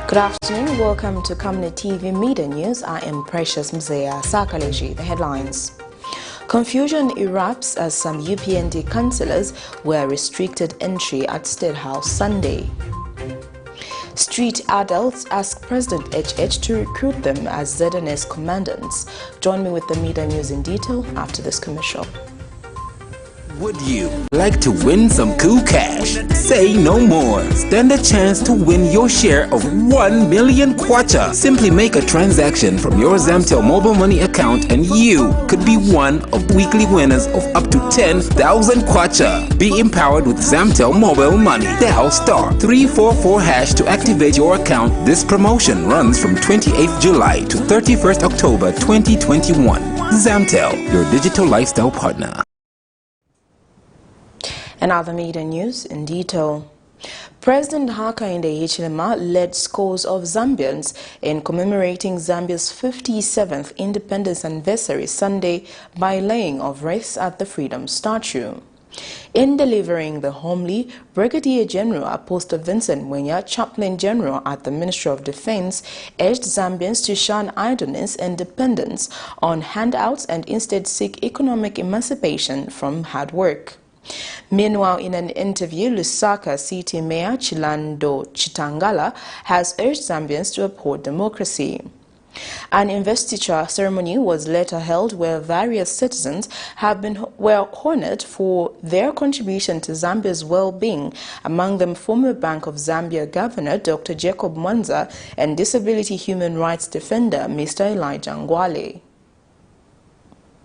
Good afternoon, welcome to Camnet TV Media News. I am Precious Mzea Sakaleji. The headlines. Confusion erupts as some UPND councillors were restricted entry at State House Sunday. Street adults ask President HH to recruit them as ZNS commandants. Join me with the media news in detail after this commercial. Would you like to win some cool cash? Say no more. Stand a chance to win your share of 1 million kwacha. Simply make a transaction from your Zamtel mobile money account and you could be one of weekly winners of up to 10,000 kwacha. Be empowered with Zamtel mobile money. Dial *344# to activate your account. This promotion runs from 28th July to 31st October 2021. Zamtel, your digital lifestyle partner. And other media news in detail. President Hakainde Hichilema led scores of Zambians in commemorating Zambia's 57th independence anniversary Sunday by laying of wreaths at the Freedom Statue. In delivering the homily, Brigadier General Apostle Vincent Mwenya, Chaplain General at the Ministry of Defense, urged Zambians to shun idleness and dependence on handouts and instead seek economic emancipation from hard work. Meanwhile, in an interview, Lusaka City Mayor Chilando Chitangala has urged Zambians to uphold democracy. An investiture ceremony was later held where various citizens were honored for their contribution to Zambia's well-being, among them former Bank of Zambia Governor Dr. Jacob Mwanza and disability human rights defender Mr. Elijah Ngwale.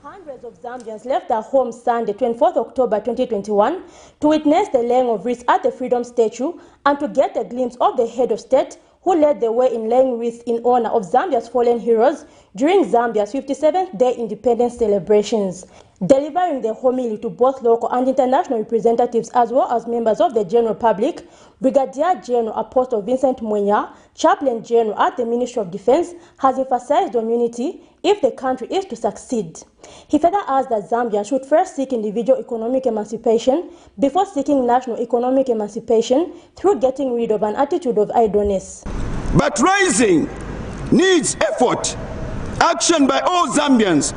Hundreds of Zambians left their homes Sunday, 24th October 2021, to witness the laying of wreaths at the Freedom Statue and to get a glimpse of the head of state who led the way in laying wreaths in honor of Zambia's fallen heroes during Zambia's 57th Day Independence celebrations. Delivering the homily to both local and international representatives as well as members of the general public, Brigadier General Apostle Vincent Mwenya, Chaplain General at the Ministry of Defense, has emphasized on unity if the country is to succeed. He further asked that Zambia should first seek individual economic emancipation before seeking national economic emancipation through getting rid of an attitude of idleness. But rising needs effort, action by all Zambians.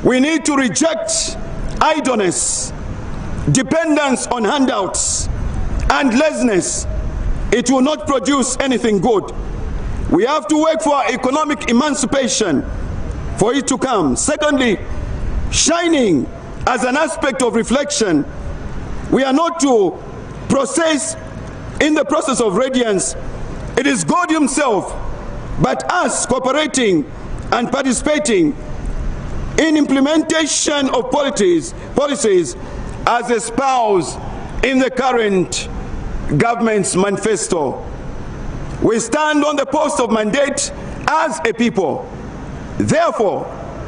We need to reject idleness, dependence on handouts, and laziness. It will not produce anything good. We have to work for our economic emancipation for it to come. Secondly, shining as an aspect of reflection. We are not to process in the process of radiance. It is God Himself, but us cooperating and participating in implementation of policies as espoused in the current government's manifesto. We stand on the post of mandate as a people. Therefore,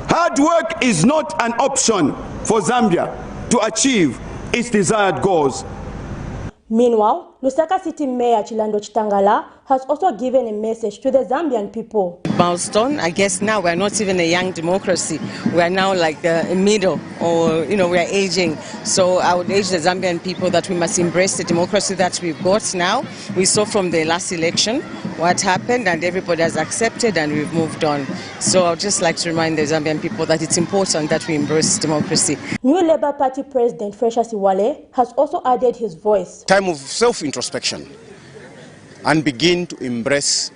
hard work is not an option for Zambia to achieve its desired goals. Meanwhile, Lusaka City Mayor Chilando Chitangala has also given a message to the Zambian people. Milestone, I guess now we're not even a young democracy. We are now like the middle, or we are aging. So I would urge the Zambian people that we must embrace the democracy that we've got now. We saw from the last election what happened and everybody has accepted and we've moved on. So I would just like to remind the Zambian people that it's important that we embrace democracy. New Labour Party President Fresha Siwale has also added his voice. Time of self-introspection and begin to embrace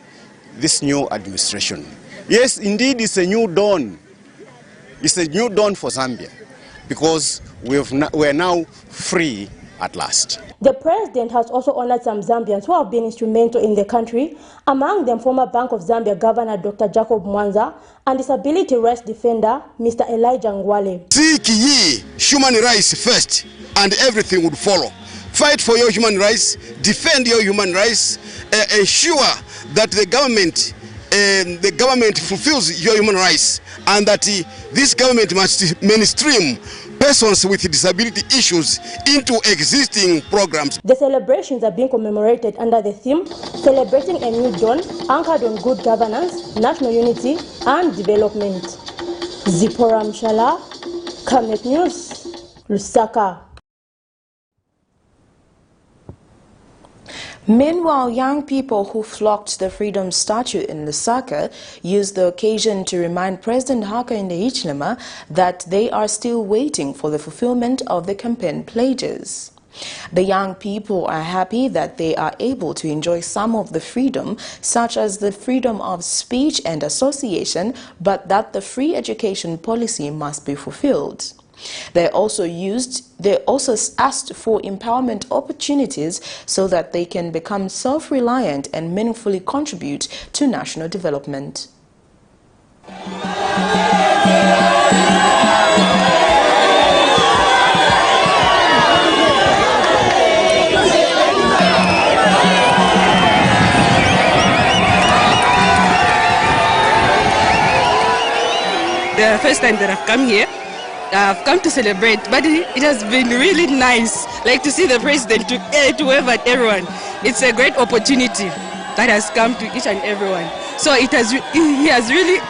this new administration. Yes, indeed, it's a new dawn. It's a new dawn for Zambia because we are now free at last. The president has also honored some Zambians who have been instrumental in the country, among them former Bank of Zambia Governor Dr. Jacob Mwanza and disability rights defender Mr. Elijah Ngwale. Seek ye human rights first and everything would follow. Fight for your human rights, defend your human rights, ensure that the government fulfills your human rights, and that this government must mainstream persons with disability issues into existing programs. The celebrations are being commemorated under the theme Celebrating a New Dawn anchored on good governance, national unity and development. Zipporah Mshala, Camnet News, Lusaka. Meanwhile, young people who flocked to the Freedom Statue in Lusaka used the occasion to remind President Hakainde Hichilema that they are still waiting for the fulfillment of the campaign pledges. The young people are happy that they are able to enjoy some of the freedom, such as the freedom of speech and association, but that the free education policy must be fulfilled. They also asked for empowerment opportunities so that they can become self-reliant and meaningfully contribute to national development. The first time that I've come here, I've come to celebrate, but it has been really nice, like to see the president, to wave at everyone. It's a great opportunity that has come to each and everyone. So he has really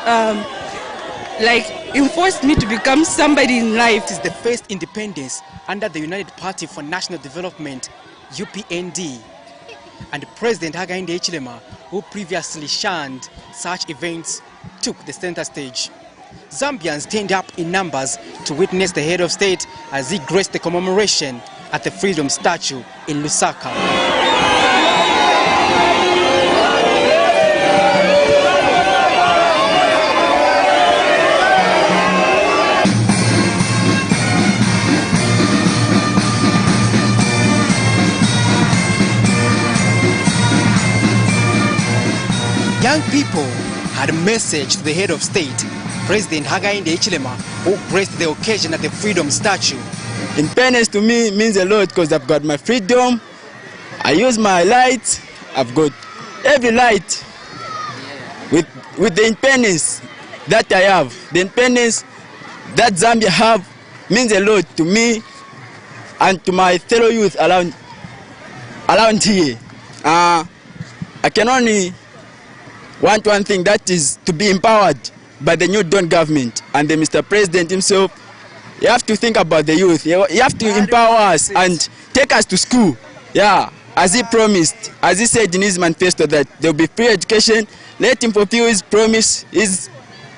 enforced me to become somebody in life. It is the first independence under the United Party for National Development, UPND, and President Hakainde Hichilema, who previously shunned such events, took the center stage. Zambians turned up in numbers to witness the head of state as he graced the commemoration at the Freedom Statue in Lusaka. Young people had a message to the head of state, President Hakainde Hichilema, who graced the occasion at the Freedom Statue. Independence to me means a lot because I've got my freedom, I use my light, I've got every light. With the independence that I have, the independence that Zambia have means a lot to me and to my fellow youth around here. I can only want one thing, that is to be empowered by the new Dawn government and the Mr. President himself. You have to think about the youth. You have to empower us and take us to school. Yeah, as he promised, as he said in his manifesto that there will be free education. Let him fulfill his promise, his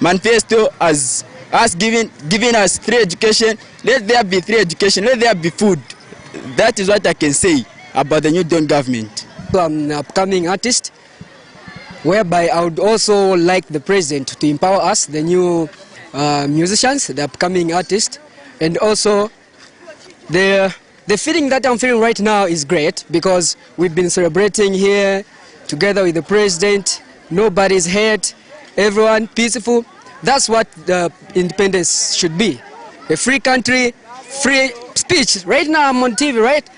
manifesto as us giving us free education. Let there be free education. Let there be food. That is what I can say about the new Dawn government. I'm an upcoming artist, whereby I would also like the president to empower us, the new musicians, the upcoming artists, and also the feeling that I'm feeling right now is great because we've been celebrating here together with the president. Nobody's hurt, everyone peaceful. That's what the independence should be. A free country, free speech. Right now I'm on TV, right?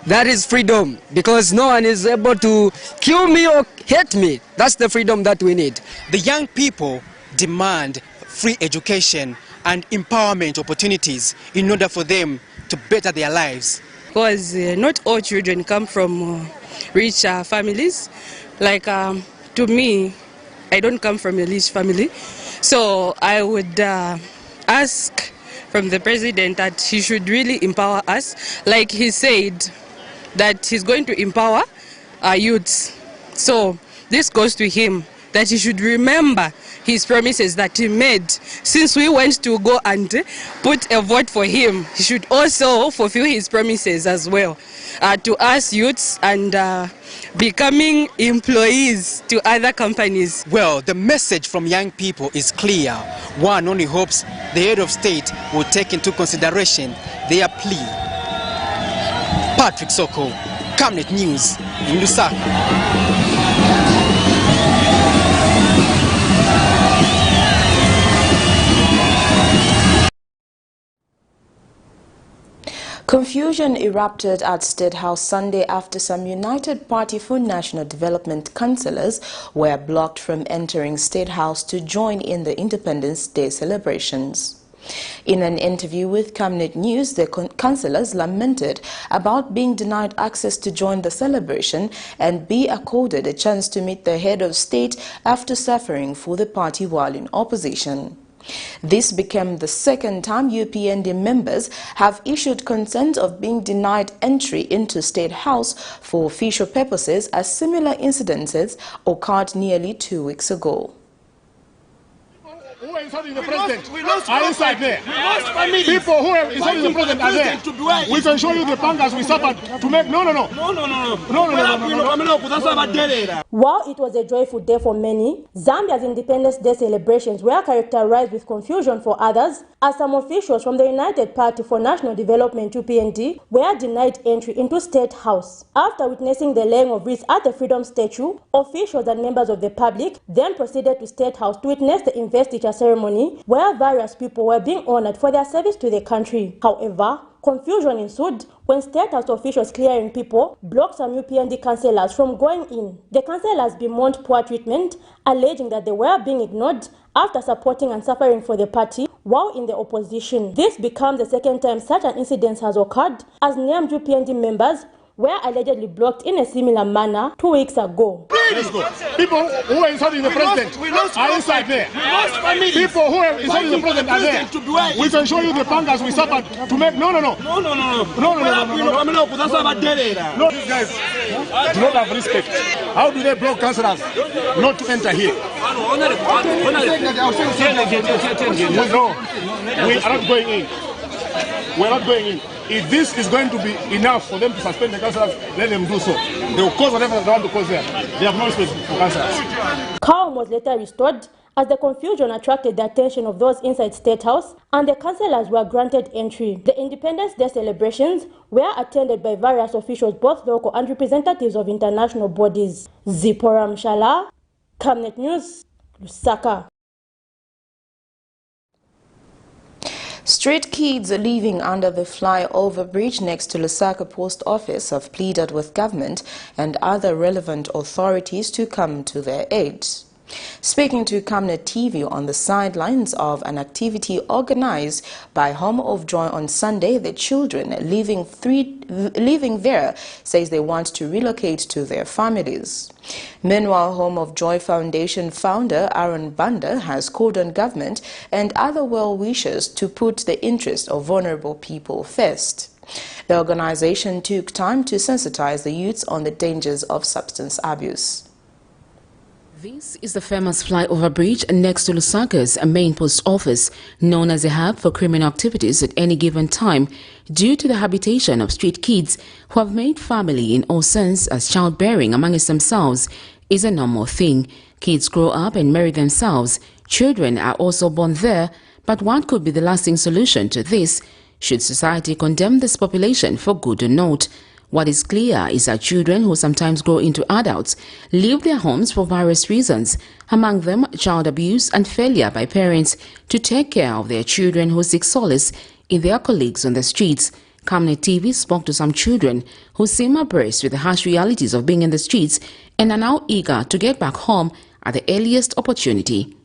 That is freedom, because no one is able to kill me or hate me. That's the freedom that we need. The young people demand free education and empowerment opportunities in order for them to better their lives. Because not all children come from rich families. Like to me, I don't come from a rich family. So I would ask from the president that he should really empower us. Like he said, that he's going to empower our youths. So this goes to him, that he should remember his promises that he made. Since we went to go and put a vote for him, he should also fulfill his promises as well to us youths and becoming employees to other companies. Well, the message from young people is clear. One only hopes the head of state will take into consideration their plea. Patrick Soko, Camnet News in Lusaka. Confusion erupted at State House Sunday after some United Party for National Development councillors were blocked from entering State House to join in the Independence Day celebrations. In an interview with Camnet News, the councillors lamented about being denied access to join the celebration and be accorded a chance to meet the head of state after suffering for the party while in opposition. This became the second time UPND members have issued consent of being denied entry into State House for official purposes, as similar incidences occurred nearly 2 weeks ago. Who are insulting the president are inside there. People who are insulting the president are there. We can show you the pangas we suffered to make. No. While it was a joyful day for many, Zambia's Independence Day celebrations were characterized with confusion for others, as some officials from the United Party for National Development (UPND) were denied entry into State House. After witnessing the laying of wreaths at the Freedom Statue, officials and members of the public then proceeded to State House to witness the investiture ceremony, where various people were being honored for their service to the country. However, confusion ensued when State House officials clearing people blocked some UPND councillors from going in. The councillors bemoaned poor treatment, alleging that they were being ignored after supporting and suffering for the party while in the opposition. This becomes the second time such an incident has occurred, as named UPND members were allegedly blocked in a similar manner 2 weeks ago. Let's go. People who are insulting the president are inside there. People who are insulting the president are there. We can show you the pangas we suffered to make. No. These guys do not have respect. How do they block councillors not to enter here? No, we are not going in. We're not going in. If this is going to be enough for them to suspend the councillors, let them do so. They will cause whatever they want to cause there. They have no respect for councillors. Calm was later restored as the confusion attracted the attention of those inside State House, and the councillors were granted entry. The Independence Day celebrations were attended by various officials, both local and representatives of international bodies. Zipporah Mshala, Camnet News, Lusaka. Street kids living under the flyover bridge next to Lusaka Post Office have pleaded with government and other relevant authorities to come to their aid. Speaking to Camnet TV on the sidelines of an activity organized by Home of Joy on Sunday, the children living there says they want to relocate to their families. Meanwhile, Home of Joy Foundation founder Aaron Banda has called on government and other well-wishers to put the interests of vulnerable people first. The organization took time to sensitize the youths on the dangers of substance abuse. This is the famous flyover bridge next to Lusaka's main post office, known as a hub for criminal activities at any given time due to the habitation of street kids who have made family in all sense, as childbearing amongst themselves is a normal thing. Kids grow up and marry themselves. Children are also born there, but what could be the lasting solution to this? Should society condemn this population for good or not? What is clear is that children who sometimes grow into adults leave their homes for various reasons, among them child abuse and failure by parents to take care of their children who seek solace in their colleagues on the streets. Camnet TV spoke to some children who seem abreast with the harsh realities of being in the streets and are now eager to get back home at the earliest opportunity.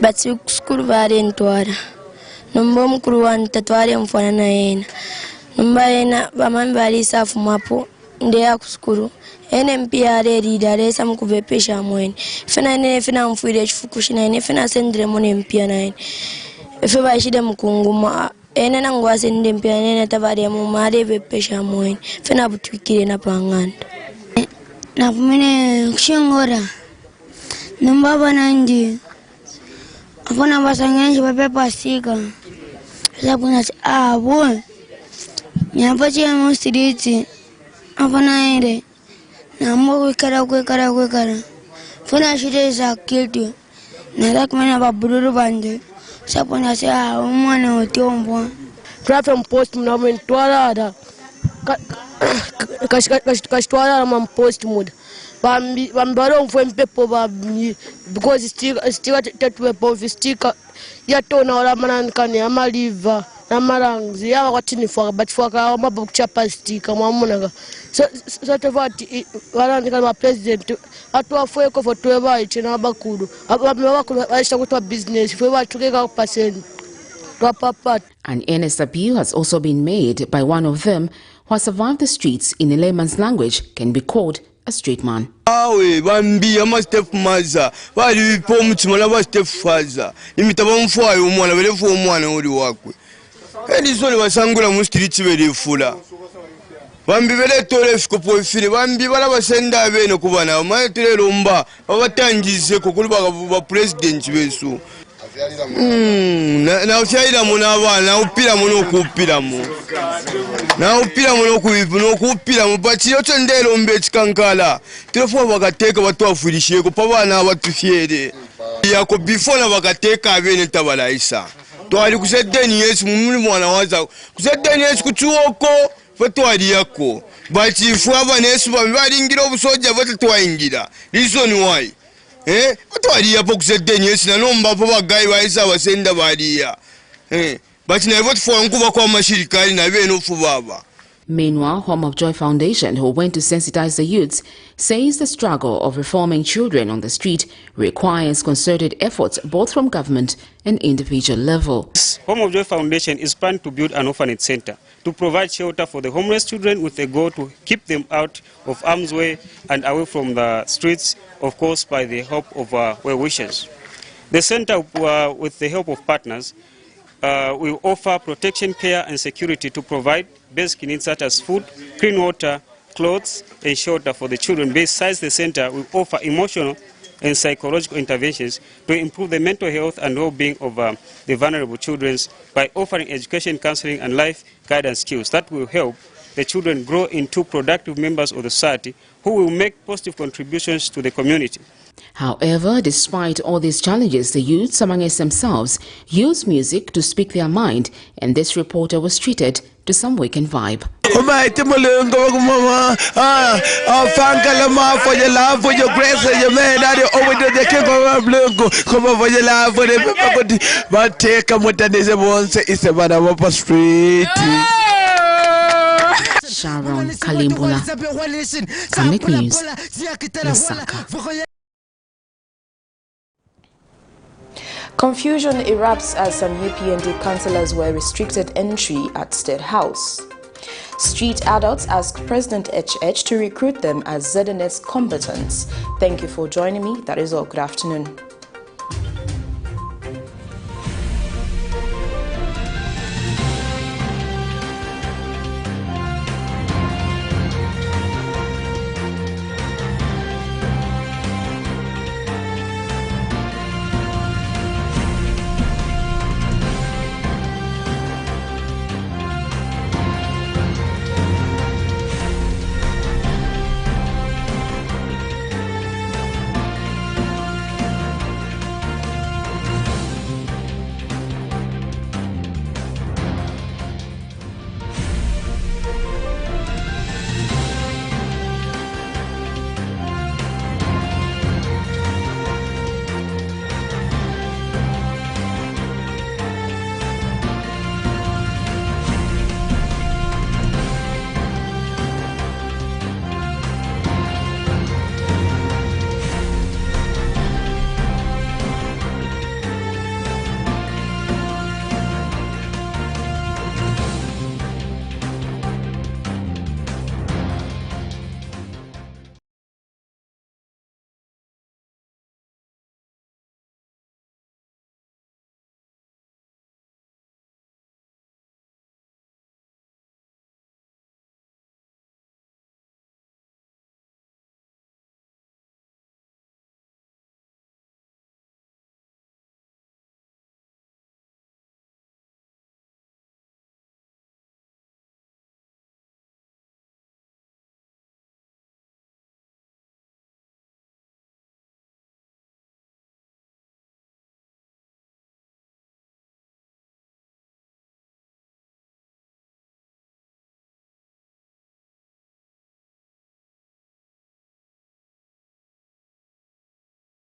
But school varentwara nombo mkuru wantatware mfana na yena Mbaena bamambi alisafu mapo ndeya kuskuru ene mpia redi daresa mkuvepesha mwene fena ene fena mfuire chifukushi na ene fena sendire mone mpia na ene efe baishide mkunguma ene nangwa sende mpia ene tabari mu mare vepesha mwene fena butukire na panganda na kumene kushingora numbaba nandi afona basangenje bapepa sika sabuna boy Nyapachi amustiriti afana ere nambo kwekara funa shite za kiltu na kumena baburu bande sapona se umwana otombo traffic post mnamentwala kashitwala mampost muda bambaro mfwe mpepo because sticker tatu sticker yatona wala manankane amaliva Namarang ya watini for but for mabu chapa sticker mwamunaga so tevati warandika ma president atwa fweko for tweba ichina bakulu abakulu baisha kutwa business fwe tukeka percent twapapa. An earnest appeal has also been made by one of them who has survived the streets in a layman's language can be called a street man. Awe bambi ama step maza bali bipo muchimana ba step faza imitaba mfwayo umwana belefu umwana uri wakwe edisoni basangula mu street belefula bambi beletole fikopo fili bambi bala basenda bene kubana amatere lomba babatangise kokuli ba president besu na ushaira muna abana upira muno kupira mu na upira muno kupira mu bachi yote ndelo mbe chikankala telefone bagateka batwafurishiye ko pabana abatufyere yako before na bagateka abene tabalaisa twali kusedeni Yesu mumuli mwana waza kusedeni Yesu kuchuoko fatwali yako bachi fwa Yesu balingira obusoja batatwaingira reason why batwali yapo kusedeni Yesu na nomba po bagayi baisa basenda baliya but na vote for nkuba kwa mashirikali na beno fubaba. Meanwhile, Home of Joy Foundation, who went to sensitize the youths, says the struggle of reforming children on the street requires concerted efforts both from government and individual level. Home of Joy Foundation is planned to build an orphanage center to provide shelter for the homeless children with a goal to keep them out of harm's way and away from the streets, of course, by the help of well-wishers. The center, with the help of partners, will offer protection, care and security to provide basic needs such as food, clean water, clothes and shelter for the children. Besides, the center will offer emotional and psychological interventions to improve the mental health and well-being of the vulnerable children by offering education, counseling and life guidance skills that will help the children grow into productive members of the society who will make positive contributions to the community. However, despite all these challenges, the youths amongst themselves use music to speak their mind, and this reporter was treated to some weekend vibe. For your love, for your grace, and your man, over the king of Blungo, come over your love for the but take a once it's about our street. Sharon Kalimbula, Camnet News, Lusaka. Confusion erupts as some UPND councillors were restricted entry at State House. Street adults asked President HH to recruit them as ZNS combatants. Thank you for joining me. That is all. Good afternoon.